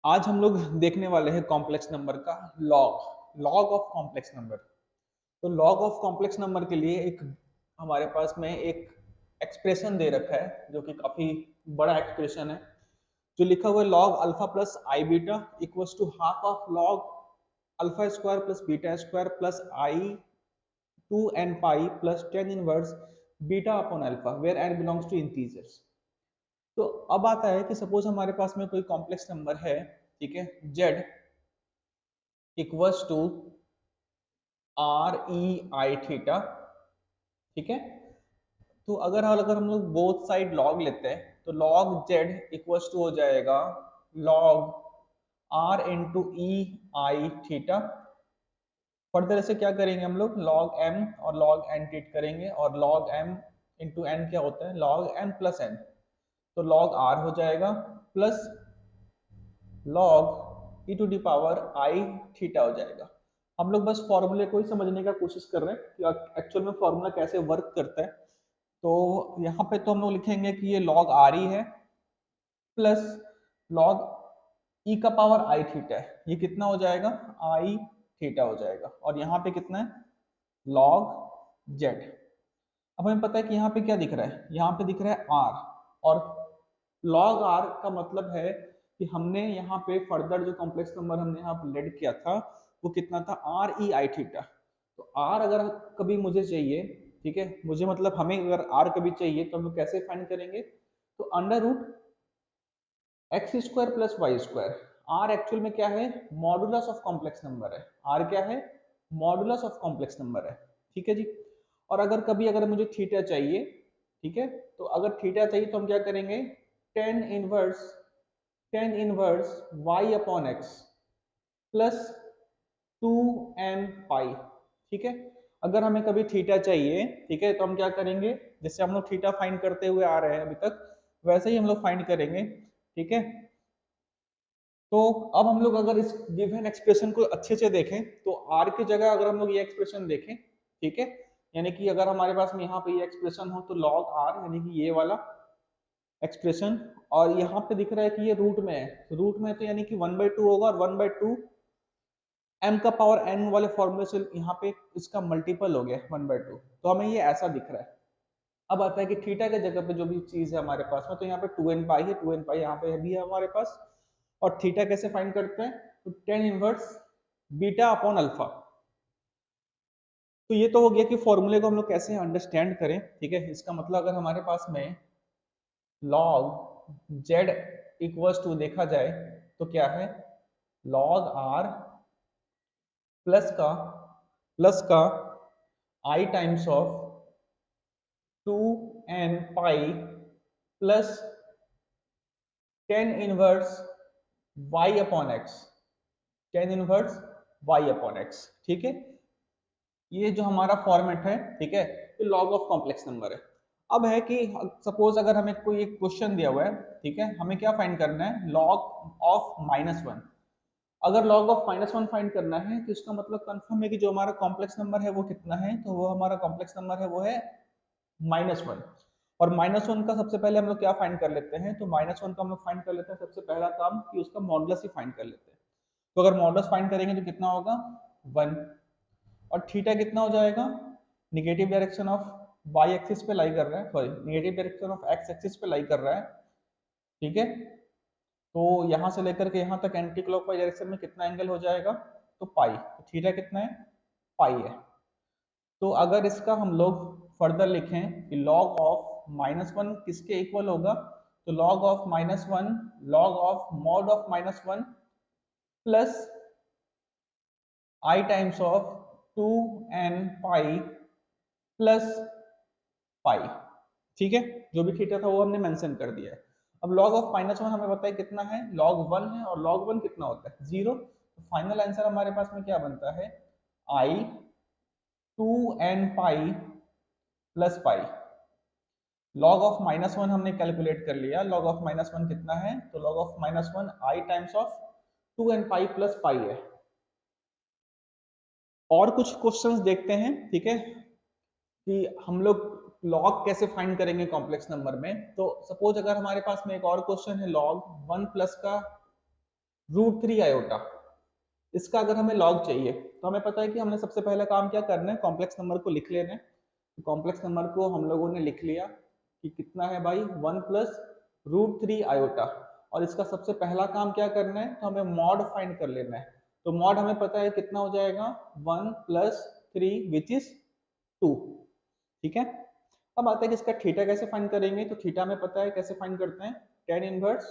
आज हम लोग देखने वाले हैं कॉम्प्लेक्स नंबर का लॉग ऑफ कॉम्प्लेक्स नंबर। तो लॉग ऑफ कॉम्प्लेक्स नंबर के लिए एक हमारे पास में एक एक्सप्रेशन दे रखा है जो कि काफी बड़ा एक्सप्रेशन है, जो लिखा हुआ है log alpha plus i beta equals to half of log alpha square plus beta square plus i two n pi plus tan inverse beta upon alpha where n belongs to integers. तो अब आता है कि suppose हमारे पास में कोई complex number है, ठीक है, z equals to r e i theta, ठीक है। तो अगर हम लोग बोथ साइड लॉग लेते हैं तो लॉग जेड इक्वल्स टू हो जाएगा log r into e i theta. Further ऐसे क्या करेंगे हम लोग लॉग एम और लॉग एन ट्रीट करेंगे, और लॉग एम इंटू एन क्या होता है लॉग एम प्लस एन। तो लॉग आर हो जाएगा plus log e to the power i theta हो जाएगा। हम लोग बस फॉर्मूले को ही समझने का कोशिश कर रहे हैं कि एक्चुअल में फॉर्मूला कैसे वर्क करता है। तो यहाँ पे तो हम लोग लिखेंगे कि ये लॉग आर ई है प्लस लॉग ई का पावर आई थीटा है, ये कितना हो जाएगा आई थीटा हो जाएगा, और यहाँ पे कितना है लॉग जेड। अब हमें पता है कि यहाँ पे क्या दिख रहा है, यहाँ पे दिख रहा है आर, और लॉग आर का मतलब है कि हमने यहाँ पे फर्दर जो कॉम्प्लेक्स नंबर हमने यहाँ पे लेड किया था वो कितना था आर ई आई थीटा। तो आर अगर कभी मुझे चाहिए, ठीक है, मुझे मतलब हमें अगर आर कभी चाहिए तो हम लोग कैसे फाइंड करेंगे, तो under root x square plus y square. R actual में क्या है मॉडुलस ऑफ कॉम्प्लेक्स नंबर है, आर क्या है मॉडुलस ऑफ कॉम्प्लेक्स नंबर है, ठीक है जी। और अगर कभी अगर मुझे थीटा चाहिए, ठीक है, तो अगर थीटा चाहिए तो हम क्या करेंगे tan inverse y upon x plus two n pi, ठीक है। अगर हमें कभी थीटा चाहिए, ठीक है, तो हम क्या करेंगे जैसे हम लोग थीटा फाइंड करते हुए आ रहे हैं अभी तक, वैसे ही हम लोग फाइंड करेंगे, ठीक है। तो अब हम लोग अगर इस गिवन एक्सप्रेशन को अच्छे से देखें तो आर की जगह अगर हम लोग ये एक्सप्रेशन देखें, ठीक है, यानी कि अगर हमारे पास में यहाँ पे ये एक्सप्रेशन हो तो लॉग आर यानी कि ये वाला एक्सप्रेशन, और यहाँ पे दिख रहा है कि ये रूट में है, रूट में तो यानी कि 1/2 होगा, और 1/2 एम का पावर एन वाले फॉर्मूले से यहाँ पे इसका मल्टीपल हो गया 1/2, तो हमें ये ऐसा दिख रहा है। अब आता है कि थीटा के जगह पे जो भी चीज है हमारे पास में, तो यहाँ पे 2n पाई है, 2n पाई यहाँ पे भी है हमारे पास। और थीटा कैसे फाइंड करते हैं, तो ten inverse beta upon alpha. तो ये तो हो गया कि फॉर्मूले को हम लोग कैसे अंडरस्टैंड करें, ठीक है। इसका मतलब अगर हमारे पास में लॉग जेड इक्वल्स टू देखा जाए तो क्या है लॉग आर प्लस का i times of 2n pi plus tan inverse y upon x, tan inverse y upon x, ठीक है। ये जो हमारा फॉर्मेट है, ठीक है, ये लॉग ऑफ कॉम्प्लेक्स नंबर है। अब है कि सपोज अगर हमें कोई एक क्वेश्चन दिया हुआ है, ठीक है, हमें क्या फाइंड करना है लॉग ऑफ -1। अगर log ऑफ -1 फाइंड करना है तो इसका मतलब कंफर्म है कि जो हमारा कॉम्प्लेक्स नंबर है वो कितना है, तो वो हमारा कॉम्प्लेक्स नंबर है वो है -1। और -1 का सबसे पहले हम लोग क्या फाइंड कर लेते हैं, तो -1 का हम लोग फाइंड कर लेते हैं सबसे पहला काम कि उसका मॉडुलस ही फाइंड कर लेते हैं। तो अगर मॉडुलस फाइंड करेंगे तो कितना होगा 1, और थीटा कितना हो जाएगा negative direction of y axis पे लाई कर रहा है, sorry negative direction of x axis पे लाई कर रहा है, ठीक है। तो यहाँ से लेकर के यहाँ तक एंटी क्लॉकवाइज डायरेक्शन में कितना एंगल हो जाएगा, तो पाई, तो थीटा कितना है पाई है। तो अगर इसका हम लोग फर्दर लिखें कि लॉग ऑफ -1 किसके इक्वल होगा, तो log of -1 log of mod of -1 plus I times of 2n pi plus pi, ठीक है। जो भी थीटा था वो हमने मेंशन कर दिया है। अब log ऑफ -1 हमें बताया कितना है log 1 है, और log 1 कितना होता है 0। तो फाइनल आंसर हमारे पास में क्या बनता है आई 2n pi plus pi. log of -1 हमने कैलकुलेट कर लिया, log ऑफ -1 कितना है, तो log of -1 I times of 2n pi plus pi है। और कुछ क्वेश्चंस देखते हैं, ठीक है, कि हम लोग लॉग कैसे फाइंड करेंगे कॉम्प्लेक्स नंबर में। तो सपोज अगर हमारे पास में एक और क्वेश्चन है लॉग 1 प्लस का √3 आयोटा। इसका अगर हमें लॉग चाहिए तो हमें पता है कि हमने सबसे पहला काम क्या करना है, कॉम्प्लेक्स नंबर को लिख लेना है। कॉम्प्लेक्स नंबर को हम लोगों ने लिख लिया कि कितना है भाई, 1 प्लस √3 आयोटा। और इसका सबसे पहला काम क्या करना है, तो हमें मॉड फाइंड कर लेना है। तो मॉड हमें पता है कितना हो जाएगा, 1 प्लस 3 विच इज 2। ठीक है, अब आता है कि इसका थीटा कैसे फाइंड करेंगे। तो थीटा हमें पता है कैसे फाइंड करते हैं, tan inverse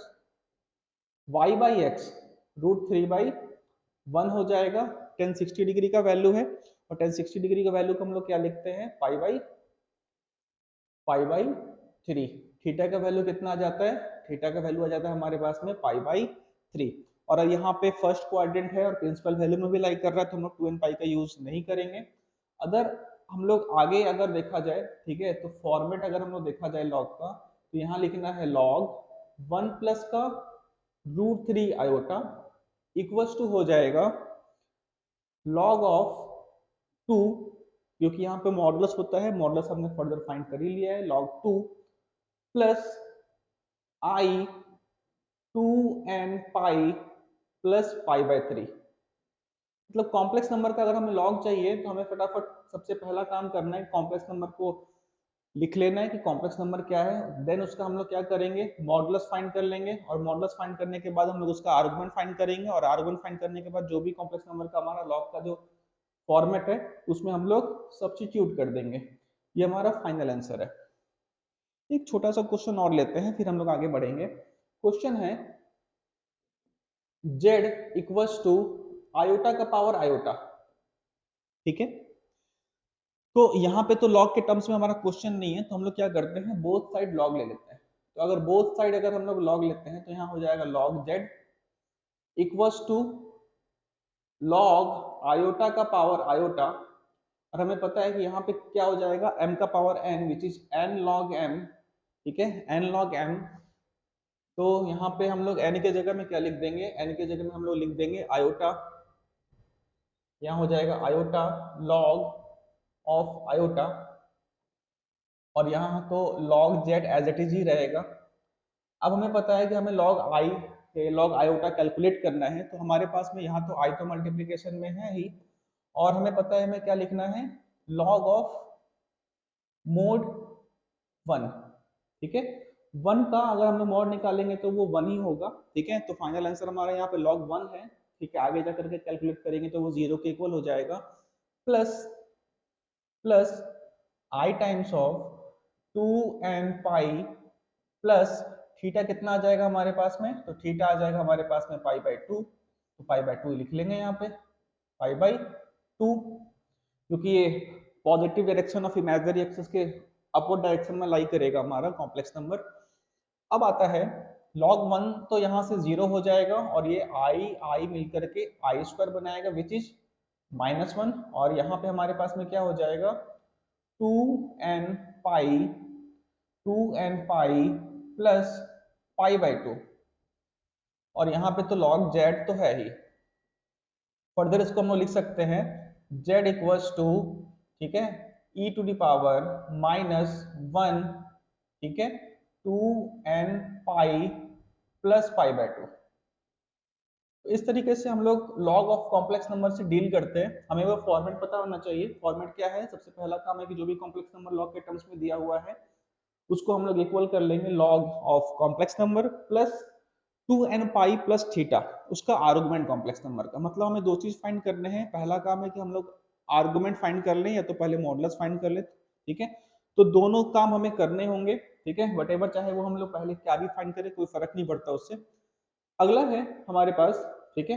y by x √3/1 हो जाएगा। tan 60 डिग्री का वैल्यू है, और tan 60 डिग्री का वैल्यू को हम लोग क्या लिखते हैं, पाई बाई 3। थीटा का वैल्यू कितना आ जाता है, थीटा का वैल्यू आ जाता है हमारे पास में पाई बाई 3। और यहाँ पे फर्स्ट क्वाड्रेंट है और प्रिंसिपल वैल्यू में भी लाई कर रहा है, तो हम लोग 2n पाई का यूज नहीं करेंगे। अगर हम लोग आगे अगर देखा जाए, ठीक है, तो फॉर्मेट अगर हम लोग देखा जाए लॉग का, तो यहाँ लिखना है लॉग 1 प्लस का √3 आयोटा इक्वल्स टू हो जाएगा लॉग ऑफ 2, क्योंकि यहाँ पे मॉडुलस होता है, मॉडुलस हमने फर्दर फाइंड कर ही लिया है, log 2 plus i 2n pi plus पाई/3। मतलब कॉम्प्लेक्स नंबर का अगर हमें लॉग चाहिए तो हमें फटाफट सबसे पहला काम करना है, कॉम्प्लेक्स नंबर को लिख लेना है कि कॉम्प्लेक्स नंबर क्या है। देन उसका हम लोग क्या करेंगे, मॉडुलस फाइंड कर लेंगे, और मॉडुलस फाइंड करने के बाद हम लोग उसका आर्गुमेंट फाइंड करेंगे, और आर्गुमेंट फाइंड करने के बाद जो भी कॉम्प्लेक्स नंबर का हमारा लॉग का जो फॉर्मेट है उसमें हम लोग सब्स्टिट्यूट कर देंगे। ये हमारा फाइनल आंसर है। एक छोटा सा क्वेश्चन और लेते हैं, फिर हम लोग आगे बढ़ेंगे। क्वेश्चन है z इक्वल्स टू आयोटा का पावर आयोटा। ठीक है, तो यहाँ पे तो लॉग के टर्म्स में हमारा क्वेश्चन नहीं है, तो हम लोग क्या करते हैं, बोथ साइड लॉग ले लेते हैं। तो अगर बोथ साइड अगर हम लोग लॉग लेते हैं तो यहाँ हो जाएगा log z equals to log iota का पावर आयोटा। और हमें पता है कि यहाँ पे क्या हो जाएगा, m का power n which is n log m। ठीक है, n log m। तो यहाँ पे हम लोग n के जगह में क्या लिख देंगे, n के जगह में हम लोग लिख देंगे आयोटा। यहाँ हो जाएगा आयोटा log ऑफ आयोटा, और यहाँ तो log z as it is ही रहेगा। अब हमें पता है कि हमें log आयोटा कैलकुलेट करना है, तो हमारे पास में यहाँ तो i तो मल्टीप्लीकेशन में है ही, और हमें पता है हमें क्या लिखना है, log ऑफ मोड 1। ठीक है, 1 का अगर हम लोग मॉड निकालेंगे तो वो 1 ही होगा। ठीक है, तो फाइनल आंसर हमारा यहाँ पे log 1 है। ठीक है, आगे जाकर के कैलकुलेट करेंगे तो वो 0 के इक्वल हो जाएगा, plus plus i times of 2n pi plus theta कितना आ जाएगा हमारे पास में, तो थीटा आ जाएगा हमारे पास में पाई/2। तो पाई/2 लिख लेंगे यहाँ पे, पाई/2, क्योंकि ये positive direction of imaginary axis के अपवर्ड डायरेक्शन में लाई करेगा हमारा कॉम्प्लेक्स नंबर। अब आता है log 1, तो यहाँ से 0 हो जाएगा, और ये i मिलकर के i² बनाएगा विच इज -1। और यहाँ पे हमारे पास में क्या हो जाएगा, 2n पाई 2n पाई प्लस पाई/2। और यहाँ पे तो log z तो है ही। फर्दर इसको हम लोग लिख सकते हैं z इक्वल्स टू, ठीक है, e टू द पावर -1, ठीक है, 2n पाई प्लस पाई/2। इस तरीके से हम लोग लॉग ऑफ कॉम्प्लेक्स नंबर से डील करते हैं। हमें वो फॉर्मेट पता होना चाहिए। फॉर्मेट क्या है, सबसे पहला काम है कि जो भी कॉम्प्लेक्स नंबर लॉग के टर्म्स में दिया हुआ है उसको हम लोग इक्वल कर लेंगे log of complex number plus 2n pi plus theta, उसका आर्गुमेंट कॉम्प्लेक्स नंबर का। मतलब हमें दो चीज फाइंड करने हैं। पहला काम है कि हम लोग आर्गुमेंट फाइंड कर लें, या तो पहले मॉडुलस फाइंड कर ले। ठीक है, तो दोनों काम हमें करने होंगे। ठीक है, वटेवर चाहे वो हम लोग पहले क्या भी फाइंड करें, कोई फर्क नहीं पड़ता उससे। अगला है हमारे पास, ठीक है,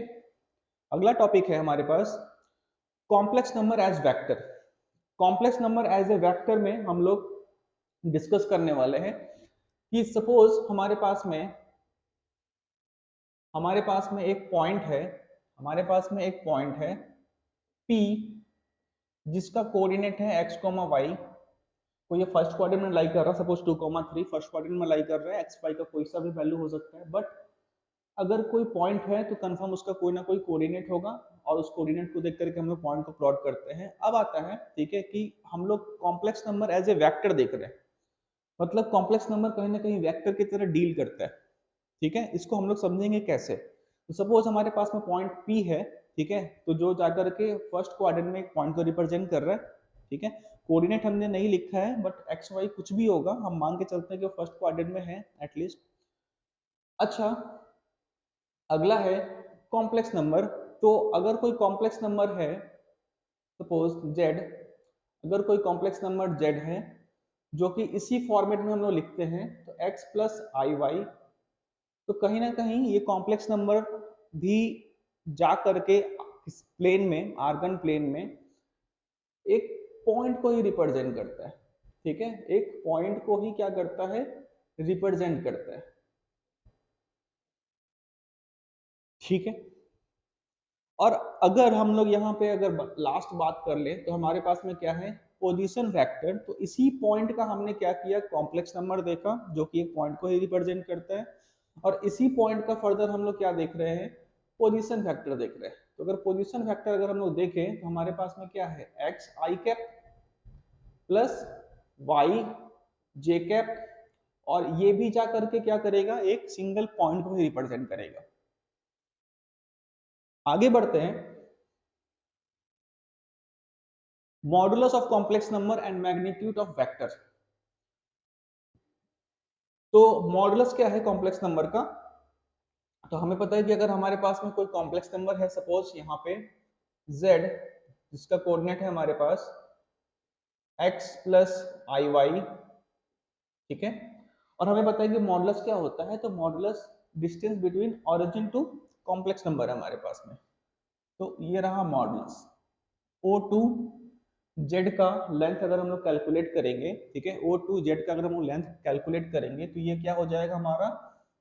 अगला टॉपिक है हमारे पास complex number as vector. Complex number as a vector में हम लोग डिस्कस करने वाले हैं कि सपोज हमारे पास में एक पॉइंट है, हमारे पास में एक पॉइंट है P, जिसका कोऑर्डिनेट है x, y। कोई ये फर्स्ट क्वाड्रेंट में लाई कर रहा है, सपोज 2, 3 फर्स्ट क्वाड्रेंट में लाई कर रहा है, x, y का कोई सा भी वैल्यू हो सकता है। बट अगर कोई पॉइंट है तो कंफर्म उसका कोई ना कोई कोऑर्डिनेट होगा, और उस कोऑर्डिनेट को देख करके हम लोग पॉइंट को प्लॉट करते हैं। अब आता है, ठीक है, कि हम लोग complex number as a vector देख रहे हैं। मतलब कॉम्प्लेक्स नंबर कहीं ना कहीं वेक्टर की तरह डील करता है। ठीक है, इसको हम लोग समझेंगे कैसे। तो सपोज हमारे पास में पॉइंट P है, ठीक है, तो जो जाकर के फर्स्ट क्वाड्रेंट में एक पॉइंट को रिप्रेजेंट कर रहा है, ठीक है। कोऑर्डिनेट हमने नहीं लिखा है बट एक्स वाई कुछ भी होगा, हम मान के चलते हैं कि फर्स्ट क्वाड्रेंट में है एटलीस्ट। अच्छा, अगला है कॉम्प्लेक्स नंबर। तो अगर कोई कॉम्प्लेक्स नंबर है, सपोज z, अगर कोई कॉम्प्लेक्स नंबर z है जो कि इसी फॉर्मेट में हम लोग लिखते हैं, तो x प्लस आई वाई, तो कहीं ना कहीं ये कॉम्प्लेक्स नंबर भी जा करके इस प्लेन में, आर्गन प्लेन में एक पॉइंट को ही रिप्रेजेंट करता है, ठीक है, एक पॉइंट को ही क्या करता है, रिप्रेजेंट करता है, ठीक है। और अगर हम लोग यहाँ पे अगर लास्ट बात कर ले तो हमारे पास में क्या है, पोजीशन वेक्टर। तो इसी पॉइंट का हमने क्या किया, कॉम्प्लेक्स नंबर देखा जो कि एक पॉइंट को ही रिप्रेजेंट करता है, और इसी पॉइंट का फर्दर हम लोग क्या देख रहे हैं, पोजीशन वेक्टर देख रहे हैं। तो अगर पोजीशन वेक्टर अगर हम लोग देखें तो हमारे पास में क्या है, एक्स आई कैप प्लस वाई जे कैप, और ये भी जा करके क्या करेगा, एक सिंगल पॉइंट को ही रिप्रेजेंट करेगा। आगे बढ़ते हैं, modulus of complex number and magnitude of vector. तो मॉडुलस क्या है कॉम्प्लेक्स नंबर का, तो हमें पता है कि अगर हमारे पास में कोई कॉम्प्लेक्स नंबर है, सपोज यहाँ पे z, जिसका कोऑर्डिनेट है हमारे पास x प्लस आई वाई, ठीक है, और हमें पता है कि मॉडुलस क्या होता है, तो modulus distance between origin to complex number है हमारे पास में। तो ये रहा मॉडुलस। O2 z का लेंथ अगर हम लोग कैलकुलेट करेंगे, ठीक है, O2 z का अगर हम लोग लेंथ कैलकुलेट करेंगे तो ये क्या हो जाएगा, हमारा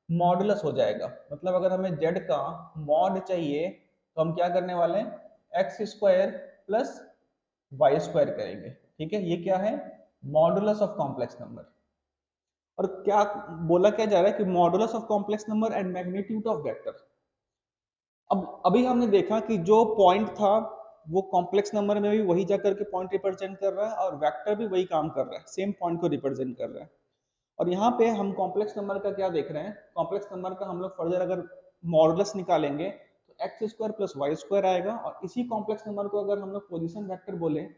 मॉडुलस हो जाएगा। मतलब अगर हमें z का मॉड चाहिए तो हम क्या करने वाले हैं, x square plus y square करेंगे, ठीक है। ये क्या है, मॉडुलस ऑफ कॉम्प्लेक्स नंबर। और क्या बोला क्या जा रहा है कि modulus of complex number and magnitude of vector. अब अभी हमने देखा कि जो पॉइंट था वो कॉम्प्लेक्स नंबर में भी वही जाकर के पॉइंट रिप्रेजेंट कर रहा है, और वेक्टर भी वही काम कर रहा है, सेम पॉइंट को रिप्रेजेंट कर रहा है। और यहाँ पे हम कॉम्प्लेक्स नंबर का क्या देख रहे हैं, कॉम्प्लेक्स नंबर का हम लोग फर्दर अगर मॉडुलस निकालेंगे तो x square plus y square आएगा, और इसी कॉम्प्लेक्स नंबर को अगर हम लोग पोजिशन वेक्टर बोले,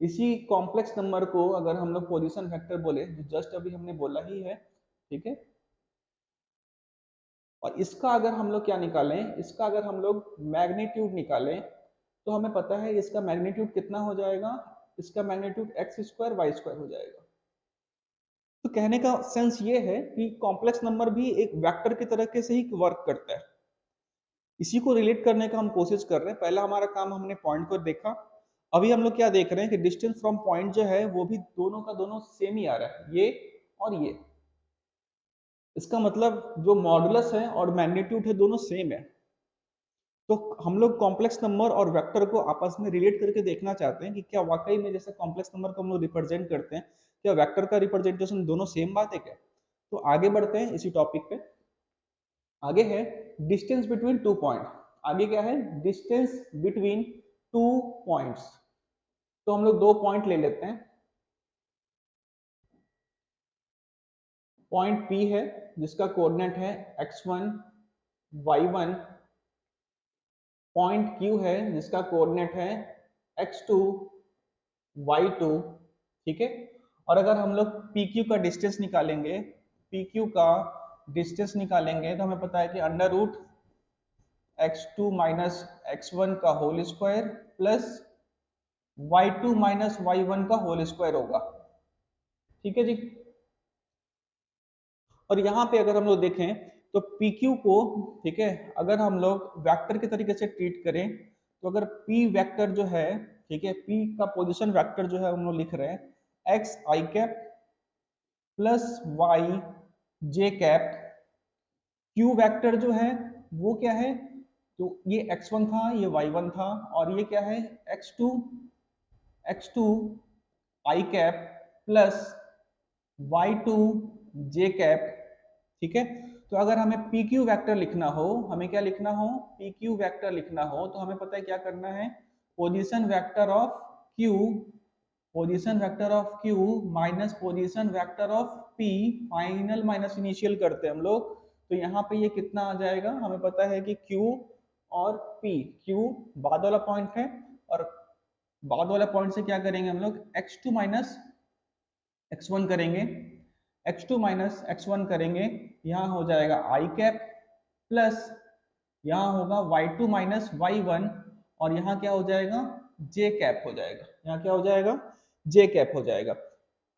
इसी कॉम्प्लेक्स नंबर को अगर हम लोग पोजिशन वेक्टर बोले, जो जस्ट अभी हमने बोला ही है, ठीक है। और इसका अगर हम लोग क्या निकालें, इसका अगर हम लोग मैग्नीट्यूड निकालें तो हमें पता है इसका मैग्नीट्यूड कितना हो जाएगा, इसका magnitude x square y square हो जाएगा। तो कहने का सेंस ये है कि कॉम्प्लेक्स नंबर भी एक वेक्टर की तरीके से ही वर्क करता है। इसी को रिलेट करने का हम कोशिश कर रहे हैं। पहला हमारा काम हमने पॉइंट को देखा, अभी हम लोग क्या देख रहे हैं कि डिस्टेंस फ्रॉम पॉइंट जो है वो भी दोनों का दोनों सेम ही आ रहा है, ये और ये। इसका मतलब जो मॉडुलस है और मैग्नीट्यूड है दोनों सेम है। तो हम लोग कॉम्प्लेक्स नंबर और वेक्टर को आपस में रिलेट करके देखना चाहते हैं कि क्या वाकई में जैसे कॉम्प्लेक्स नंबर को हम लोग रिप्रेजेंट करते हैं, क्या वेक्टर का रिप्रेजेंटेशन दोनों सेम बात है क्या। तो आगे बढ़ते हैं इसी टॉपिक पे। आगे है डिस्टेंस बिटवीन टू पॉइंट। आगे क्या है, डिस्टेंस बिटवीन टू पॉइंट्स। तो हम लोग दो पॉइंट ले लेते हैं। पॉइंट P है जिसका कोऑर्डिनेट है x1 y1, पॉइंट Q है जिसका कोऑर्डिनेट है x2 y2, ठीक है। और अगर हम लोग PQ का डिस्टेंस निकालेंगे, PQ का डिस्टेंस निकालेंगे तो हमें पता है कि under root x2 minus x1 का whole square plus y2 minus y1 का होल स्क्वायर होगा, ठीक है जी। और यहाँ पे अगर हम लोग देखें तो PQ को, ठीक है, अगर हम लोग वेक्टर के तरीके से ट्रीट करें तो अगर P वेक्टर जो है, ठीक है, P का पोजीशन वेक्टर जो है हम लोग लिख रहे हैं एक्स आई कैप प्लस वाई जे कैप। Q वेक्टर जो है वो क्या है, तो ये x1 था, ये y1 था, और ये क्या है x2 आई कैप प्लस y2 जे कैप, ठीक है। तो अगर हमें PQ वेक्टर लिखना हो, हमें क्या लिखना हो, PQ वेक्टर लिखना हो तो हमें पता है क्या करना है, position vector of Q, position vector of Q minus position vector of P, final minus initial करते हैं हम लोग, तो यहाँ पे ये कितना आ जाएगा, हमें पता है कि Q और P, Q बाद वाला पॉइंट है और बाद वाला पॉइंट से क्या करेंगे हम लोग, x2 माइनस x1 करेंगे, x2 माइनस x1 करेंगे, यहाँ हो जाएगा i कैप प्लस यहाँ होगा y2 माइनस y1 और यहाँ क्या हो जाएगा, j कैप हो जाएगा, यहाँ क्या हो जाएगा, j कैप हो जाएगा।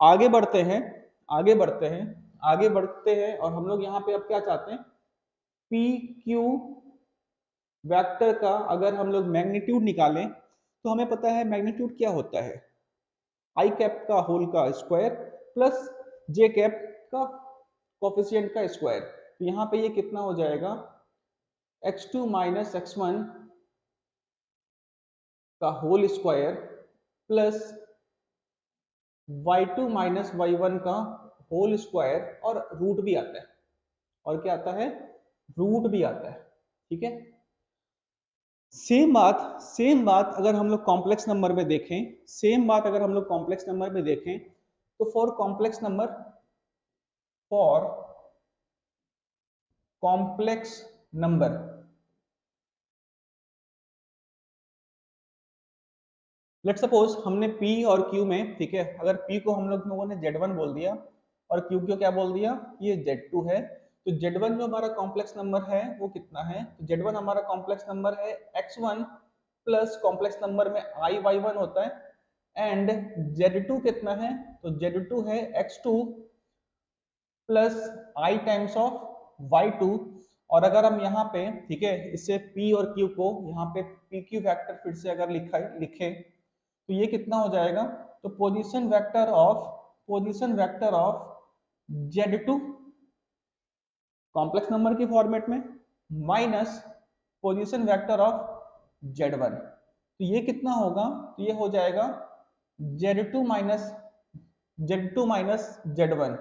आगे बढ़ते हैं, आगे बढ़ते हैं, आगे बढ़ते हैं और हम लोग यहाँ पे अब क्या चाहते हैं, पी क्यू वेक्टर का अगर हम लोग मैग्नीट्यूड निकालें तो हमें पता है मैग्नीट्यूड क्या होता है, आई कैप का होल का स्क्वायर प्लस जे कैप का कोफिशिएंट का स्क्वायर। तो यहाँ पे ये कितना हो जाएगा, x2 माइनस x1 का whole square plus y2 minus y1 का होल स्क्वायर और रूट भी आता है, और क्या आता है, रूट भी आता है। ठीक है, सेम बात अगर हम लोग कॉम्प्लेक्स नंबर में देखें, सेम बात अगर हम लोग कॉम्प्लेक्स नंबर में देखें तो for complex number, for complex number let suppose हमने P और Q में, ठीक है, अगर P को हम लोगों ने Z1 बोल दिया और Q को क्या बोल दिया, ये Z2 है, तो Z1 जो हमारा कॉम्प्लेक्स नंबर है वो कितना है, तो Z1 हमारा कॉम्प्लेक्स नंबर है x1 प्लस कॉम्प्लेक्स नंबर में i y1 होता है एंड Z2 कितना है, तो Z2 है x2 plus i times of y2। और अगर हम यहाँ पे, ठीक है, इससे P और Q को यहाँ पे PQ वेक्टर फिर से अगर लिखे तो ये कितना हो जाएगा, तो position vector of Z2 complex number के फॉर्मेट में minus position vector of Z1, तो ये कितना होगा, तो ये हो जाएगा Z2 माइनस Z1,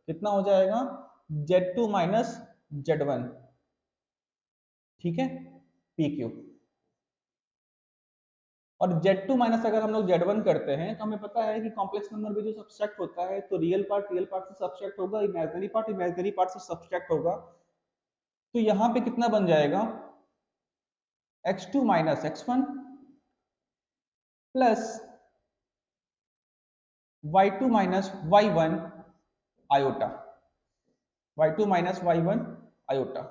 कितना हो जाएगा, Z2 माइनस Z1। ठीक है, PQ और Z2 माइनस अगर हम लोग Z1 करते हैं तो हमें पता है कि कॉम्प्लेक्स नंबर में जो सब्सट्रैक्ट होता है तो रियल पार्ट से सब्सट्रैक्ट होगा, इमेजिनरी पार्ट से सब्सट्रैक्ट होगा। तो यहाँ पे कितना बन जाएगा, x2 minus x1 plus y2 minus y1 iota, y2 minus y1 iota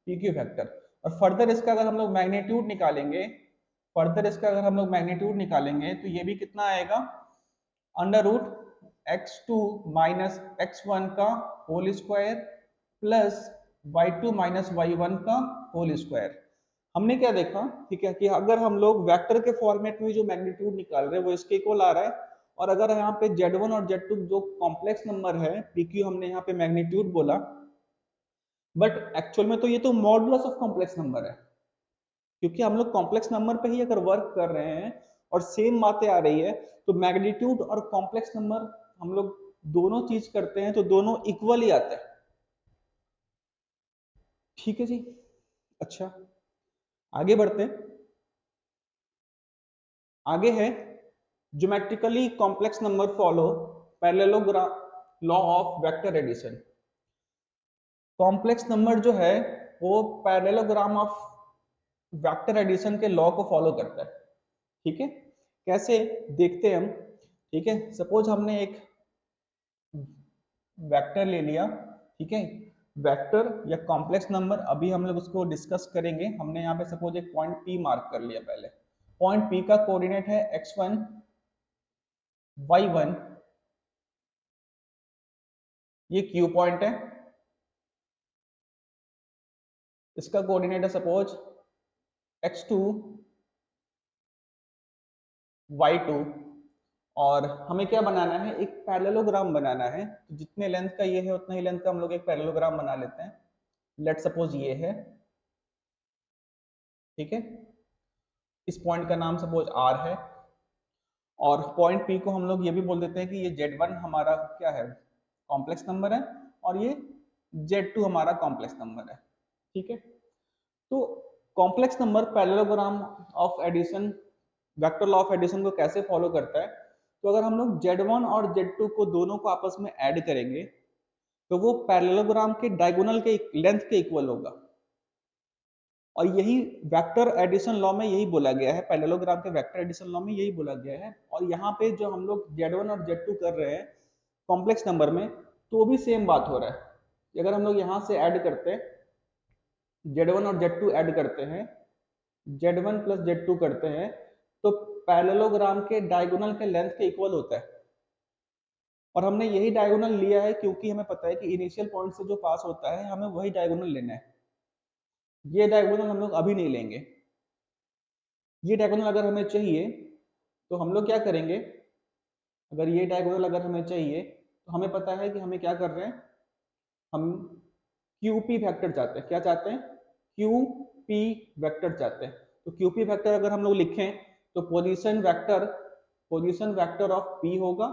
PQ factor. और फर्दर इसका अगर हम लोग मैग्नीट्यूड निकालेंगे, फर्दर इसका अगर हम लोग मैग्नीट्यूड निकालेंगे तो ये भी कितना आएगा, under root x2 minus x1 का whole square plus y2 minus y1 का होल स्क्वायर। हमने क्या देखा, ठीक है, कि अगर हम लोग वेक्टर के फॉर्मेट में जो मैग्नीट्यूड निकाल रहे हैं वो इसके इक्वल आ रहा है, और अगर यहाँ पे Z1 और Z2 जो कॉम्प्लेक्स नंबर है PQ हमने यहाँ पे मैग्नीट्यूड बोला, बट एक्चुअल में तो ये तो मॉडुलस ऑफ कॉम्प्लेक्स नंबर है, क्योंकि हम लोग कॉम्प्लेक्स नंबर पे ही अगर वर्क कर रहे हैं और सेम बातें आ रही है तो मैग्नीट्यूड और कॉम्प्लेक्स नंबर हम लोग दोनों चीज करते हैं तो दोनों इक्वल ही आते हैं। ठीक है जी, अच्छा आगे बढ़ते हैं, आगे है geometrically complex number follow parallelogram law of vector addition. Complex number जो है वो पैरेललोग्राम ऑफ वेक्टर एडिशन के लॉ को फॉलो करता है। ठीक है, कैसे देखते हैं हम, ठीक है, सपोज हमने एक वेक्टर ले लिया, ठीक है, वेक्टर या कॉम्प्लेक्स नंबर अभी हम लोग उसको डिस्कस करेंगे। हमने यहाँ पे सपोज एक पॉइंट P मार्क कर लिया, पहले पॉइंट P का कोऑर्डिनेट है x1 y1, ये Q पॉइंट है, इसका कोऑर्डिनेट है सपोज x2 y2, और हमें क्या बनाना है, एक पैरेललोग्राम बनाना है। तो जितने लेंथ का ये है उतना ही लेंथ का हम लोग एक पैरेललोग्राम बना लेते हैं। लेट सपोज ये है, ठीक है, इस पॉइंट का नाम सपोज R है, और पॉइंट P को हम लोग ये भी बोल देते हैं कि ये Z1 हमारा क्या है, कॉम्प्लेक्स नंबर है, और ये Z2 हमारा कॉम्प्लेक्स नंबर है। ठीक है, तो complex number parallelogram of addition, vector law of addition को कैसे फॉलो करता है, तो अगर हम लोग Z1 और Z2 को दोनों को आपस में ऐड करेंगे तो वो पैरेललोग्राम के डायगोनल के लेंथ के इक्वल होगा। और यही वेक्टर एडिशन लॉ में यही बोला गया है, पैरेललोग्राम के वेक्टर एडिशन लॉ में यही बोला गया है। और यहाँ पे जो हम लोग Z1 और Z2 कर रहे हैं कॉम्प्लेक्स नंबर में, तो भी सेम बात हो रहा है। अगर हम लोग यहाँ से ऐड करते हैं, Z1 और Z2 ऐड करते हैं, Z1 प्लस Z2 करते हैं, तो पैरेललोग्राम के डायगोनल के लेंथ के इक्वल होता है। और हमने यही डायगोनल लिया है क्योंकि हमें पता है कि इनिशियल पॉइंट से जो पास होता है हमें वही डायगोनल लेना है। ये डायगोनल हम लोग अभी नहीं लेंगे। ये डायगोनल अगर हमें चाहिए तो हम लोग क्या करेंगे, अगर ये डायगोनल अगर हमें चाहिए तो हमें पता है कि हमें क्या कर रहे हैं, हम QP वेक्टर चाहते हैं। क्या चाहते हैं? QP वेक्टर चाहते हैं। तो QP वेक्टर अगर हम लोग लिखें तो पोजीशन वेक्टर ऑफ P होगा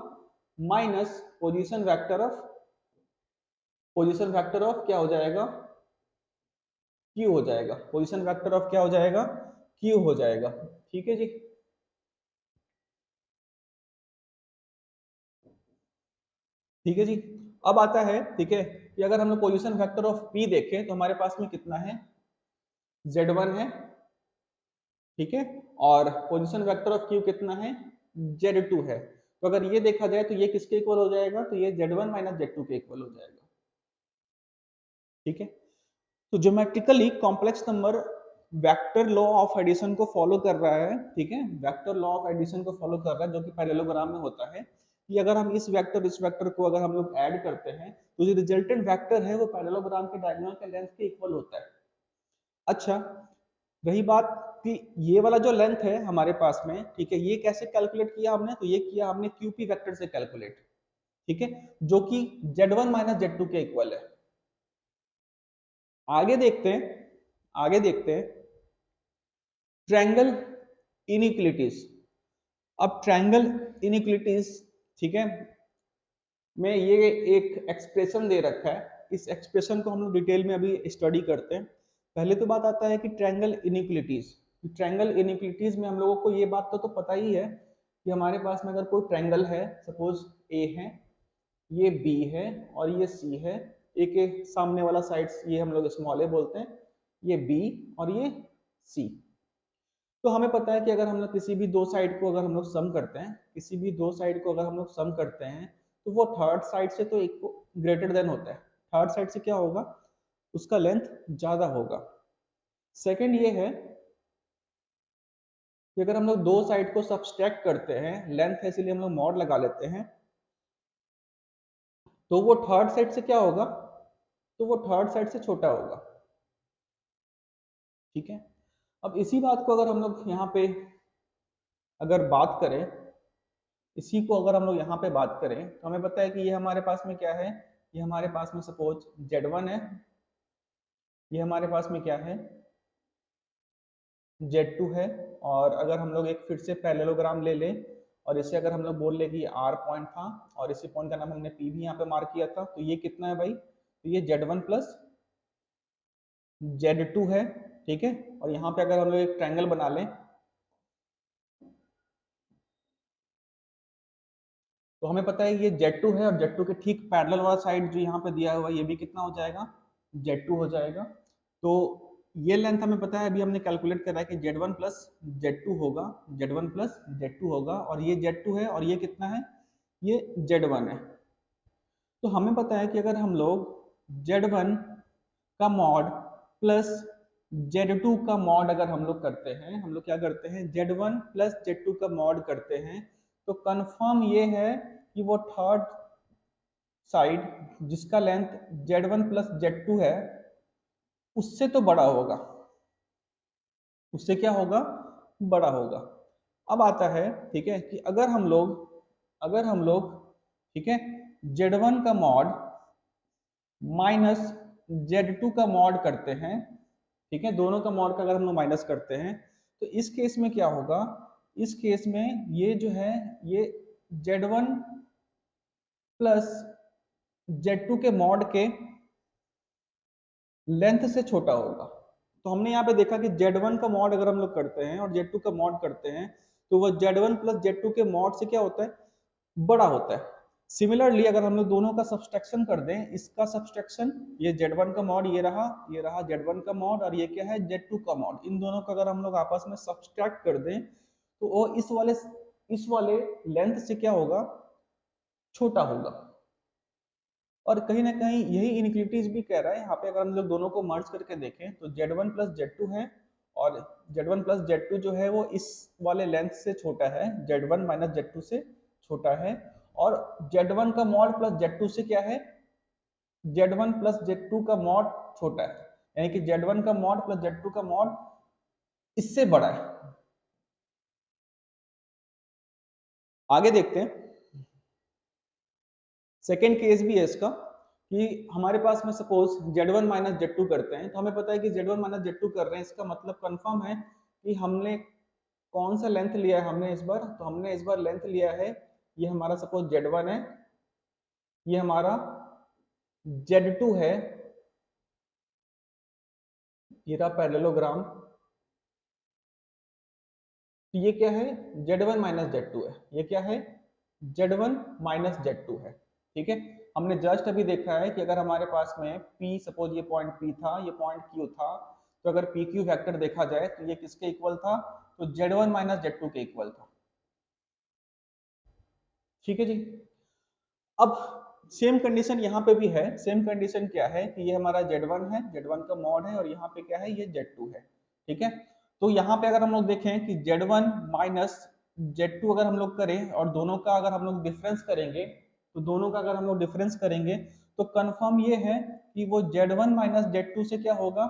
माइनस पोजीशन वेक्टर ऑफ क्या हो जाएगा, Q हो जाएगा। पोजीशन वेक्टर ऑफ क्या हो जाएगा, Q हो जाएगा। ठीक है जी। ठीक है जी। अब आता है, ठीक है, कि अगर हम लोग पोजीशन वेक्टर ऑफ P देखें तो हमारे पास में कितना है, Z1 है, ठीक है, और पोजीशन वेक्टर ऑफ Q कितना है, Z2 है। तो अगर ये देखा जाए तो ये किसके इक्वल हो जाएगा, तो ये Z1 माइनस Z2 के इक्वल हो जाएगा। ठीक है। तो geometrically complex number vector law of addition को फॉलो कर रहा है। ठीक है, वेक्टर लॉ ऑफ एडिशन को फॉलो कर रहा है, जो कि पैरेललोग्राम में होता है कि अगर हम इस वेक्टर को अगर हम लोग ऐड करते हैं तो जो रिजल्टेंट वेक्टर है वो पैरेललोग्राम के डायगोनल के लेंथ के इक्वल होता है। अच्छा, रही बात कि ये वाला जो लेंथ है हमारे पास में, ठीक है, ये कैसे कैलकुलेट किया हमने, तो ये किया हमने QP वेक्टर से कैलकुलेट। ठीक है, जो कि Z1 माइनस Z2 के इक्वल है। आगे देखते हैं, ट्रायंगल इनइक्वालिटीज। अब ट्रायंगल इनइक्वालिटीज, ठीक है, में ये एक एक्सप्रेशन दे रखा है। इस एक्सप्रेशन को हम लोग डिटेल में अभी स्टडी करते हैं। पहले तो बात आता है कि ट्रायंगल इनइक्वालिटीज में हम लोगों को ये बात तो पता ही है कि हमारे पास में अगर कोई ट्रायंगल है, सपोज A है, ये B है और ये C है, A के सामने वाला साइड ये हम लोग स्मॉल a बोलते हैं, ये B और ये C। तो हमें पता है कि अगर हम लोग किसी भी दो साइड को अगर हम लोग सम करते हैं, तो वो थर्ड साइड से तो एक ग्रेटर देन होता है। थर्ड साइड से क्या होगा, उसका लेंथ ज्यादा होगा। सेकंड ये है कि अगर हम लोग दो साइड को सब्सट्रैक्ट करते हैं, लेंथ है इसलिए हम लोग मॉड लगा लेते हैं, तो वो थर्ड साइड से क्या होगा, तो वो थर्ड साइड से छोटा होगा। ठीक है। अब इसी बात को अगर हम लोग यहाँ पे अगर बात करें, इसी को अगर हम लोग यहाँ पे बात करें तो हमें पता है कि ये हमारे पास में क्या है, ये हमारे पास में सपोज Z1 है, ये हमारे पास में क्या है, Z2 है। और अगर हम लोग एक फिर से पैरेललोग्राम ले लें और इसे अगर हम लोग बोल ले कि R पॉइंट था और इसी पॉइंट का नाम हमने P भी यहाँ पे मार्क किया था, तो ये कितना है भाई, तो ये Z1 प्लस Z2 है। ठीक है, और यहाँ पे अगर हम लोग एक ट्रायंगल बना लें तो हमें पता है ये Z2 है और Z2 के ठीक पैरेलल वाला साइड जो यहाँ पे दिया हुआ है ये भी कितना हो जाएगा, Z2 हो जाएगा। तो ये लेंथ हमें पता है, अभी हमने कैलकुलेट करा है कि Z1 प्लस Z2 होगा, और ये Z2 है और ये कितना है, ये Z1 है। तो हमें पता है कि अगर हम लोग Z1 का मॉड प्लस Z2 का मॉड अगर हम लोग करते हैं, हम लोग क्या करते हैं, Z1 प्लस Z2 का मॉड करते हैं, तो कंफर्म ये है कि वो थर्ड साइड जिसका लेंथ Z1 प्लस Z2 है उससे तो बड़ा होगा, उससे क्या होगा, बड़ा होगा। अब आता है, ठीक है, कि अगर हम लोग ठीक है Z1 का मॉड माइनस Z2 का मॉड करते हैं, ठीक है, दोनों का मॉड का अगर हम लोग माइनस करते हैं तो इस केस में क्या होगा, इस केस में ये जो है ये Z1 प्लस Z2 के मॉड के लेंथ से छोटा होगा। तो हमने यहाँ पे देखा कि Z1 का मॉड अगर हम लोग करते हैं और Z2 का मॉड करते हैं तो वो Z1 प्लस Z2 के मॉड से क्या होता है, बड़ा होता है। सिमिलरली अगर हम लोग दोनों का सब्सट्रैक्शन कर दें, इसका सब्सट्रैक्शन, ये Z1 का मॉड ये रहा Z1 का मॉड, और ये क्या है Z2 का मॉड, इन दोनों का अगर हम लोग आपस में सब्सट्रैक्ट कर दें तो वो इस वाले लेंथ से क्या होगा, छोटा होगा। और कहीं ना कहीं यही इनइक्वालिटीज भी कह रहा है यहाँ पे, अगर हम लोग दोनों को मर्ज करके देखें तो Z1 प्लस Z2 है, और Z1 प्लस Z2 जो है वो इस वाले लेंथ से छोटा है, Z1 माइनस Z2 से छोटा है, और Z1 का मॉड प्लस Z2 से क्या है, Z1 प्लस Z2 का मॉड छोटा है, यानी कि Z1 का मॉड प्लस Z2 का मॉड इससे बड़ा है। आगे देखते हैं, सेकेंड केस भी है इसका, कि हमारे पास में सपोज Z1 माइनस Z2 करते हैं, तो हमें पता है कि Z1 माइनस Z2 कर रहे हैं, इसका मतलब कंफर्म है कि हमने कौन सा लेंथ लिया है हमने इस बार, तो हमने इस बार लेंथ लिया है, ये हमारा सपोज Z1 है, ये हमारा Z2 है, ये रहा पैरेललोग्राम, तो ये क्या है Z1 माइनस Z2 है, ये क्या है Z1 माइनस Z2 है। ठीक है, हमने जस्ट अभी देखा है कि अगर हमारे पास में P, सपोज ये पॉइंट P था, ये पॉइंट Q था, तो अगर PQ वेक्टर देखा जाए तो ये किसके इक्वल था, तो Z1 माइनस Z2 के इक्वल था। ठीक है जी, अब सेम कंडीशन यहाँ पे भी है। सेम कंडीशन क्या है कि ये हमारा Z1 है, Z1 का मॉड है, और यहाँ पे क्या है, ये Z2 है। ठीक है, तो यहाँ पे अगर हम लोग देखें कि Z1 माइनस Z2 अगर हम लोग करें और दोनों का अगर हम लोग डिफरेंस करेंगे, तो दोनों का अगर हम लोग डिफरेंस करेंगे तो कंफर्म ये है कि वो Z1 माइनस Z2 से क्या होगा,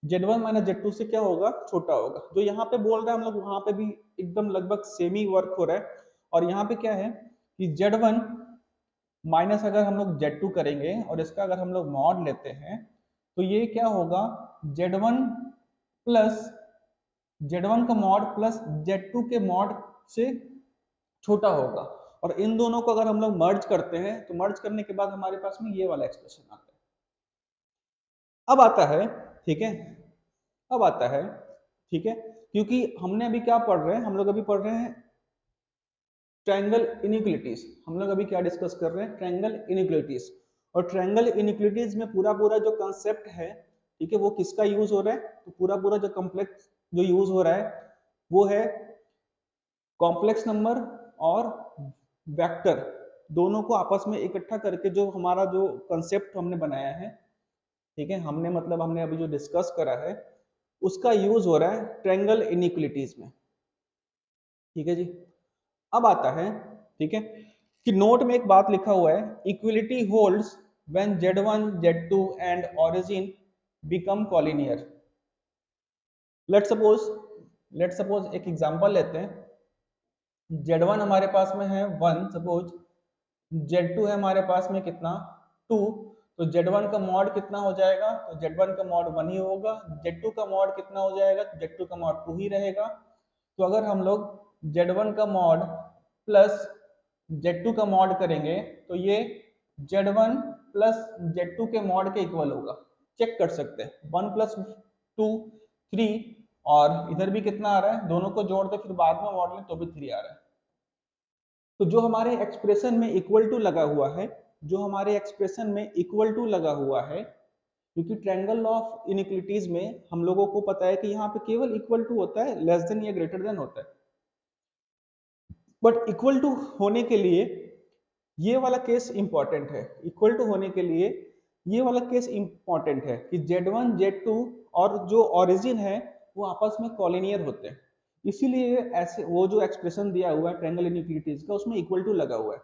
Z1 माइनस Z2 से क्या होगा, छोटा होगा। जो यहाँ पे बोल रहे हैं हम लोग वहां पे भी एकदम लगभग सेम ही वर्क हो रहा है। और यहाँ पे क्या है कि Z1 माइनस अगर हम लोग Z2 करेंगे और इसका अगर हम लोग मॉड लेते हैं तो ये क्या होगा, Z1 प्लस Z1 का मॉड प्लस Z2 के मॉड से छोटा होगा। और इन दोनों को अगर हम लोग मर्ज करते हैं तो मर्ज करने के बाद हमारे पास में ये वाला एक्सप्रेशन आता है। अब आता है, ठीक है, अब आता है, ठीक है, क्योंकि हमने अभी क्या पढ़ रहे हैं, हम लोग अभी पढ़ रहे हैं ट्रायंगल इनइक्वालिटीज। हम लोग अभी क्या डिस्कस कर रहे हैं, ट्रायंगल इनइक्वालिटीज। और ट्रायंगल इनइक्वालिटीज में पूरा पूरा जो कंसेप्ट है, ठीक है, वो किसका यूज हो रहा है, तो पूरा पूरा जो कॉम्प्लेक्स जो यूज हो रहा है वो है कॉम्प्लेक्स नंबर और वेक्टर, दोनों को आपस में इकट्ठा करके जो हमारा जो कंसेप्ट हमने बनाया है, ठीक है, हमने मतलब हमने अभी जो डिस्कस करा है उसका यूज हो रहा है ट्रायंगल इनइक्वालिटीज में। ठीक है जी, अब आता है, ठीक है, कि नोट में एक बात लिखा हुआ है, equality holds when Z1 Z2 and origin become collinear. Let suppose एक एग्जांपल लेते हैं, Z1 हमारे पास में है 1, सपोज Z2 है हमारे पास में कितना 2, तो Z1 का मॉड कितना हो जाएगा, तो Z1 का मॉड 1 ही होगा, Z2 का मॉड कितना हो जाएगा, तो Z2 का मॉड 2 ही रहेगा। तो अगर हम लोग Z1 का मॉड प्लस Z2 का मॉड करेंगे तो ये Z1 प्लस Z2 के मॉड के इक्वल होगा। चेक कर सकते हैं 1 प्लस 2 3, और इधर भी कितना आ रहा है, दोनों को जोड़ के फिर बाद में मॉड लें तो भी 3 आ रहा है। तो जो हमारे एक्सप्रेशन में इक्वल टू लगा हुआ है, जो हमारे एक्सप्रेशन में इक्वल टू लगा हुआ है, क्योंकि ट्रायंगल ऑफ इनइक्वालिटीज में हम लोगों को पता है कि यहाँ पे केवल इक्वल टू होता है, लेस देन या ग्रेटर देन होता है। बट इक्वल टू होने के लिए ये वाला केस इंपॉर्टेंट है, इक्वल टू होने के लिए ये वाला केस इंपॉर्टेंट है कि Z1 Z2 और जो ओरिजिन है वो आपस में कॉलिनियर होते हैं, इसीलिए ऐसे वो जो एक्सप्रेशन दिया हुआ है ट्रायंगल इनइक्वालिटीज का उसमें इक्वल टू लगा हुआ है।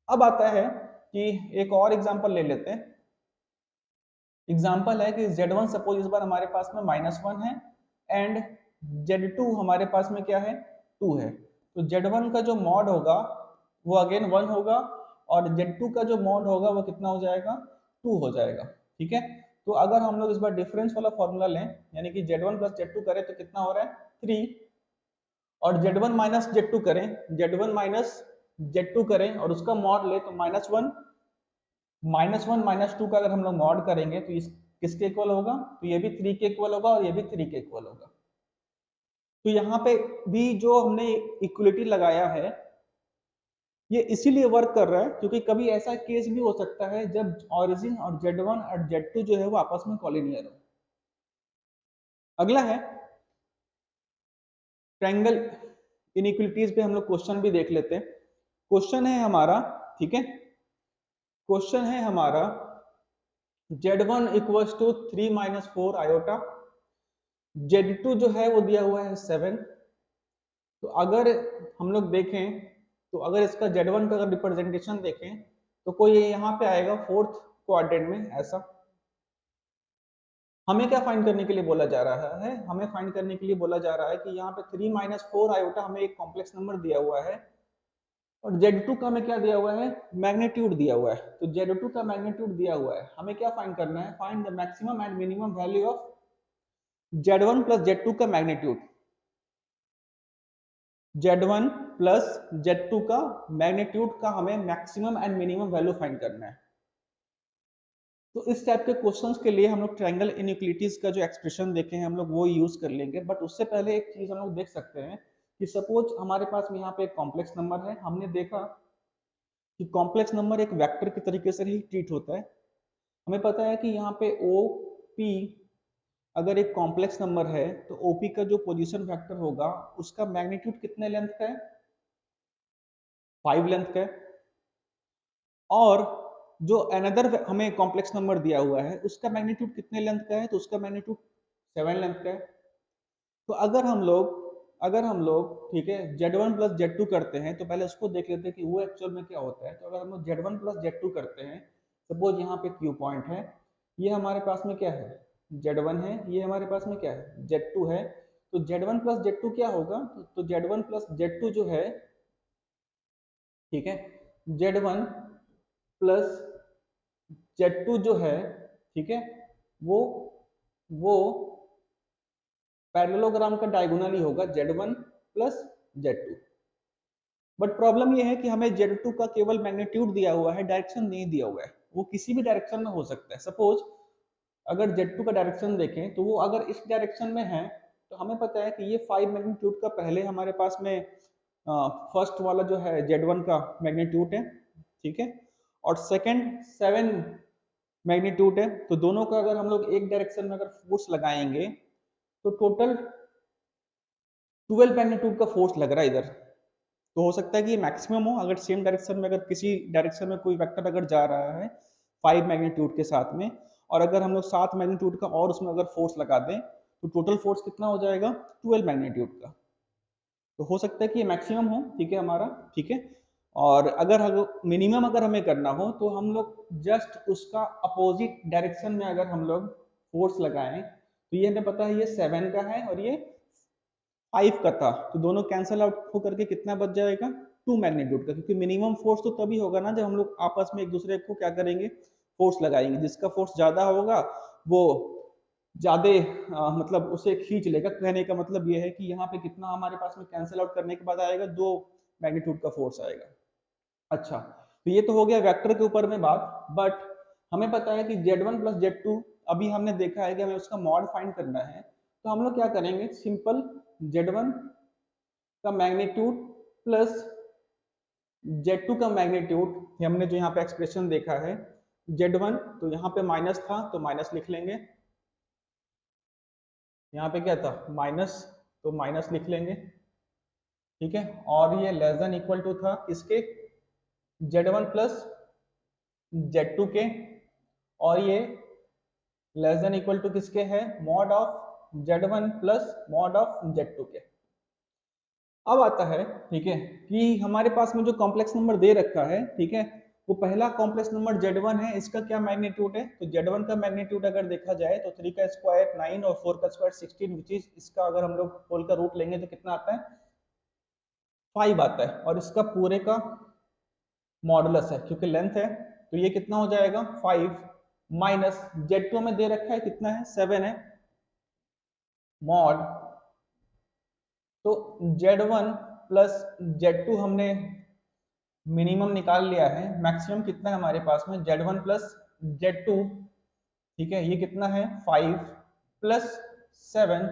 अब आता है कि एक और एग्जांपल ले लेते हैं। एग्जांपल है कि Z1 सपोज इस बार हमारे पास में -1 है एंड Z2 हमारे पास में क्या है 2 है, तो Z1 का जो मॉड होगा वो अगेन 1 होगा, और Z2 का जो मॉड होगा वो कितना हो जाएगा 2 हो जाएगा। ठीक है, तो अगर हम लोग इस बार डिफरेंस वाला फॉर्मूला लें, यानी कि Z1 प्लस Z2 करें तो कितना हो रहा है 3, और Z1 माइनस Z2 करें, Z1 माइनस Z2 करें और उसका मॉड ले तो -1 -1 -2 का अगर हम लोग मॉड करेंगे तो इस किसके इक्वल होगा, तो ये भी 3 के इक्वल होगा और ये भी 3 के इक्वल होगा। तो यहाँ पे भी जो हमने इक्वलिटी लगाया है ये इसीलिए वर्क कर रहा है क्योंकि कभी ऐसा केस भी हो सकता है जब ऑरिजिन और Z1 और Z2 जो है वो आपस में कॉलिनियर हो। अगला है ट्रायंगल इनइक्वलिटीज पे हम लोग क्वेश्चन भी देख लेते हैं। क्वेश्चन है हमारा, ठीक है, क्वेश्चन है हमारा Z1 equals to 3 - 4 iota, Z2 जो है वो दिया हुआ है 7। तो अगर हम लोग देखें तो अगर इसका Z1 का अगर रिप्रेजेंटेशन देखें तो कोई यहाँ पे आएगा फोर्थ क्वाड्रेंट में ऐसा। हमें क्या फाइंड करने के लिए बोला जा रहा है? हमें फाइंड करने के लिए बोला जा रहा है कि यहाँ पे 3 - 4 आयोटा हमें एक कॉम्प्लेक्स नंबर दिया हुआ है और Z2 का हमें क्या दिया हुआ है? मैग्नीट्यूड दिया हुआ है। तो Z2 का मैग्नीट्यूड दिया हुआ है, हमें क्या फाइंड करना है? Find the maximum and minimum value of Z1 plus Z2 का मैग्नीट्यूड। Z1 प्लस Z2 का मैग्नीट्यूड का हमें maximum and minimum value find करना है। तो इस टाइप के क्वेश्चंस के लिए हम लोग ट्रायंगल इनइक्वलिटीज का जो एक्सप्रेशन देखे हैं हम लोग वो यूज कर लेंगे। बट उससे पहले एक चीज हम लोग देख सकते हैं कि सपोज हमारे पास में यहाँ पे एक कॉम्प्लेक्स नंबर है। हमने देखा कि कॉम्प्लेक्स नंबर एक वेक्टर के तरीके से ही ट्रीट होता है। हमें पता है कि यहाँ पे ओ पी अगर एक कॉम्प्लेक्स नंबर है तो ओपी का जो पोजीशन वेक्टर होगा उसका मैग्नीट्यूड कितने लेंथ का है? 5 लेंथ का है। और जो अनदर हमें कॉम्प्लेक्स नंबर दिया हुआ है उसका मैग्नीट्यूड कितने लेंथ का है? तो उसका मैग्नीट्यूड 7 लेंथ का है। तो अगर हम लोग ठीक है Z1 प्लस Z2 करते हैं तो पहले उसको देख लेते हैं कि वो एक्चुअल में क्या होता है। तो अगर हम लोग Z1 प्लस Z2 करते हैं, सपोज यहाँ पे Q पॉइंट है, ये हमारे पास में क्या है? Z1 है, ये हमारे पास में क्या है? Z2 है। तो Z1 प्लस Z2 क्या होगा? तो Z1 प्लस Z2 जो है, ठीक है, Z1 प्लस Z2 जो है, ठीक है, वो पैरेललोग्राम का डायगोनल ही होगा Z1 plus Z2। But problem ये है कि हमें Z2 का केवल मैग्नीट्यूड दिया हुआ है, डायरेक्शन नहीं दिया हुआ है। वो किसी भी डायरेक्शन में हो सकता है। सपोज अगर Z2 का डायरेक्शन देखें तो वो अगर इस डायरेक्शन में है तो हमें पता है कि ये 5 मैग्नीट्यूड का पहले हमारे पास में फर्स्ट वाला जो है Z1 का मैग्नीट्यूड है, ठीक है, और सेकंड 7 मैग्नीट्यूड है। तो दोनों का अगर हम लोग एक डायरेक्शन में अगर फोर्स लगाएंगे तो टोटल 12 मैग्नीट्यूड का फोर्स लग रहा है इधर। तो हो सकता है कि ये मैक्सिमम हो अगर सेम डायरेक्शन में, अगर किसी डायरेक्शन में कोई वेक्टर अगर जा रहा है 5 मैग्नीट्यूड के साथ में, और अगर हम लोग 7 मैग्नीट्यूड का और उसमें अगर फोर्स लगा दें तो टोटल फोर्स कितना हो जाएगा? 12 मैग्नीट्यूड का। तो हो सकता है कि ये मैक्सिमम हो, ठीक है हमारा, ठीक है। और अगर मिनिमम अगर हमें करना हो तो हम लोग जस्ट उसका अपोजिट डायरेक्शन में अगर हम लोग फोर्स लगाएं तो ये हमें पता है ये 7 का है और ये 5 का था, तो दोनों कैंसल आउट होकर के कितना बच जाएगा? 2 मैग्नीट्यूड का। क्योंकि मिनिमम फोर्स तो तभी होगा ना जब हम लोग आपस में एक दूसरे को क्या करेंगे? फोर्स लगाएंगे। जिसका फोर्स ज्यादा होगा वो ज्यादा मतलब उसे खींच लेगा। कहने का मतलब ये है कि यहाँ पे कितना हमारे पास में कैंसिल आउट करने के बाद आएगा? 2 मैग्नीट्यूड का फोर्स आएगा। अच्छा, तो ये तो हो गया वेक्टर के ऊपर में बात। बट हमें पता है कि Z1 प्लस Z2 अभी हमने देखा है कि हमें उसका मॉड फाइंड करना है। तो हम लोग क्या करेंगे? सिंपल Z1 का मैग्नीट्यूड प्लस Z2 का मैग्नीट्यूड, हमने जो यहाँ पे एक्सप्रेशन देखा है Z1 तो यहाँ पे माइनस था तो माइनस लिख लेंगे, यहाँ पे क्या था? माइनस, तो माइनस लिख लेंगे, ठीक है। और ये लेस देन इक्वल टू था किसके? Z1 प्लस Z2 के। और ये लेस देन इक्वल टू किसके है? Mod of Z1 plus mod of Z2 के। अब आता है, ठीक है, कि हमारे पास में जो कॉम्प्लेक्स नंबर दे रखा है, ठीक है, वो पहला कॉम्प्लेक्स नंबर Z1 है। इसका क्या मैग्नीट्यूड है? तो Z1 का मैग्नीट्यूड अगर देखा जाए तो 3 का स्क्वायर 9 और 4 का स्क्वायर 16, विच इज इसका अगर हम लोग होल का रूट लेंगे तो कितना आता है? 5 आता है। और इसका पूरे का मॉडुलस है क्योंकि लेंथ है, तो ये कितना हो जाएगा? 5 माइनस Z2 में दे रखा है कितना है? 7 है, मॉड, तो Z1 प्लस Z2 हमने मिनिमम निकाल लिया है। मैक्सिमम कितना है हमारे पास में? Z1 प्लस Z2, ठीक है, ये कितना है? 5 प्लस 7,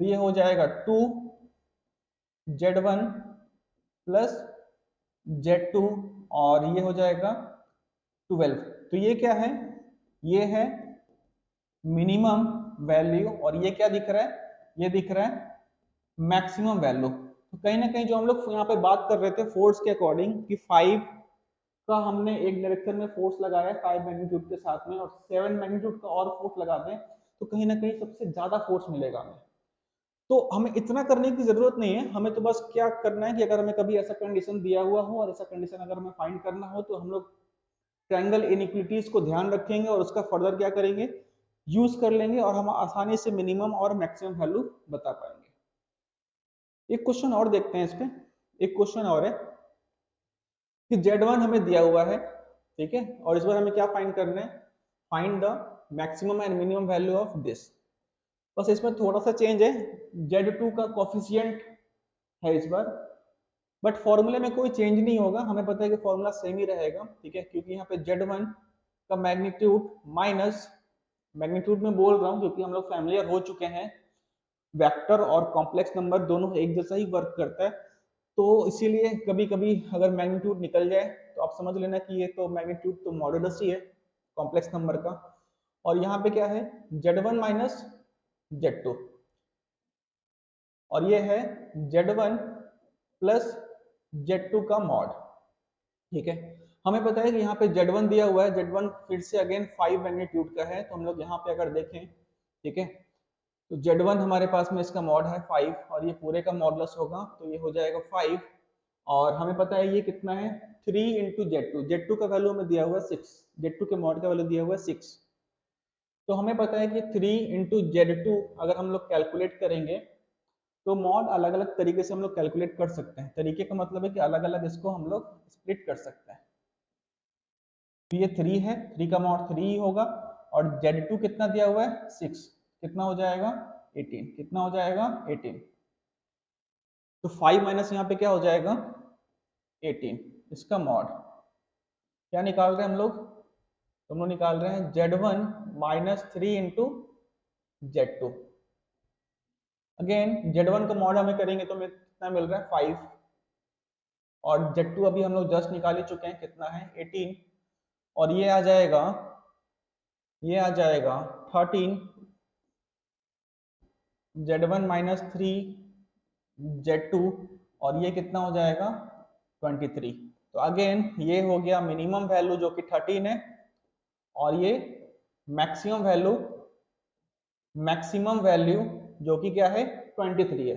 तो ये हो जाएगा 2 Z1 प्लस Z2 और ये हो जाएगा 12। तो ये क्या है, ये है मिनिमम वैल्यू और ये क्या दिख रहा है, ये दिख रहा है मैक्सिमम वैल्यू। तो कहीं ना कहीं जो हम लोग यहाँ पे बात कर रहे थे फोर्स के अकॉर्डिंग कि 5 का हमने एक डायरेक्शन में फोर्स लगाया 5 मैग्नीट्यूड के साथ में और 7 मैग्नीट्यूड का और फोर्स लगा दें तो कहीं ना कहीं सबसे ज्यादा फोर्स मिलेगा हमें। तो हमें इतना करने की जरूरत नहीं है, हमें तो बस क्या करना है कि अगर हमें कभी ऐसा कंडीशन दिया हुआ हो और ऐसा कंडीशन अगर हमें फाइंड करना हो तो हम लोग ट्रायंगल इनइक्विटीज को ध्यान रखेंगे और उसका फर्दर क्या करेंगे, यूज कर लेंगे और हम आसानी से मिनिमम और मैक्सिमम वैल्यू बता पाएंगे। एक क्वेश्चन और देखते हैं इस पे, एक क्वेश्चन और है कि Z1 हमें दिया हुआ है, ठीक है, और इस बार हमें क्या फाइंड करना है, find the maximum and minimum value of this. बस इसमें थोड़ा सा चेंज है, Z2 का कोफिशिएंट है इस बार, बट फॉर्मूले में कोई चेंज नहीं होगा, हमें पता है कि फॉर्मूला सेम ही रहेगा, ठीक है, क्योंकि यहाँ पे Z1 का मैग्नीट्यूड माइनस, मैग्नीट्यूड में बोल रहा हूँ क्योंकि हम लोग फैमिलियर हो चुके हैं, वेक्टर और कॉम्प्लेक्स नंबर दोनों एक जैसा ही वर्क करता है, तो इसीलिए कभी कभी अगर मैग्नीट्यूड निकल जाए तो आप समझ लेना कि ये तो मैग्नीट्यूड तो मॉडुलस ही है कॉम्प्लेक्स नंबर का। और यहाँ पे क्या है, Z1 माइनस Z2 और ये है Z1 प्लस Z2 का मॉड, ठीक है। हमें पता है कि यहाँ पे Z1 दिया हुआ है, Z1 फिर से अगेन 5 मैग्नीट्यूड का है, तो हम लोग यहाँ पे अगर देखें, ठीक है, तो Z1 हमारे पास में इसका मॉड है 5 और ये पूरे का मॉडुलस होगा तो ये हो जाएगा 5 और हमें पता है ये कितना है 3 इंटू Z2, Z2 का वैल्यू हमें दिया हुआ है 6, Z2 के मॉड का वैल्यू दिया हुआ है 6, तो हमें पता है कि 3 इंटू Z2 अगर हम लोग कैलकुलेट करेंगे तो मॉड अलग अलग तरीके से हम लोग कैलकुलेट कर सकते हैं, तरीके का मतलब है कि अलग अलग इसको हम लोग स्प्लिट कर सकते हैं। तो ये 3 है, 3 का मॉड 3 ही होगा और Z2 कितना दिया हुआ है 6, कितना हो जाएगा 18, कितना हो जाएगा 18, तो 5 माइनस यहाँ पे क्या हो जाएगा 18, इसका मॉड क्या निकाल रहे हैं हम लोग, तो हम लोग निकाल रहे हैं Z1 minus 3 into Z2। Again Z1 का मॉड हमें करेंगे तो हमें कितना मिल रहा है 5 और Z2 अभी हम लोग जस्ट निकाल ही चुके हैं, कितना है 18 और ये आ जाएगा, ये आ जाएगा 13, Z1 माइनस 3 Z2 और ये कितना हो जाएगा 23। तो अगेन ये हो गया मिनिमम वैल्यू जो कि 13 है और ये मैक्सिमम वैल्यू, मैक्सिमम वैल्यू जो कि क्या है 23 है।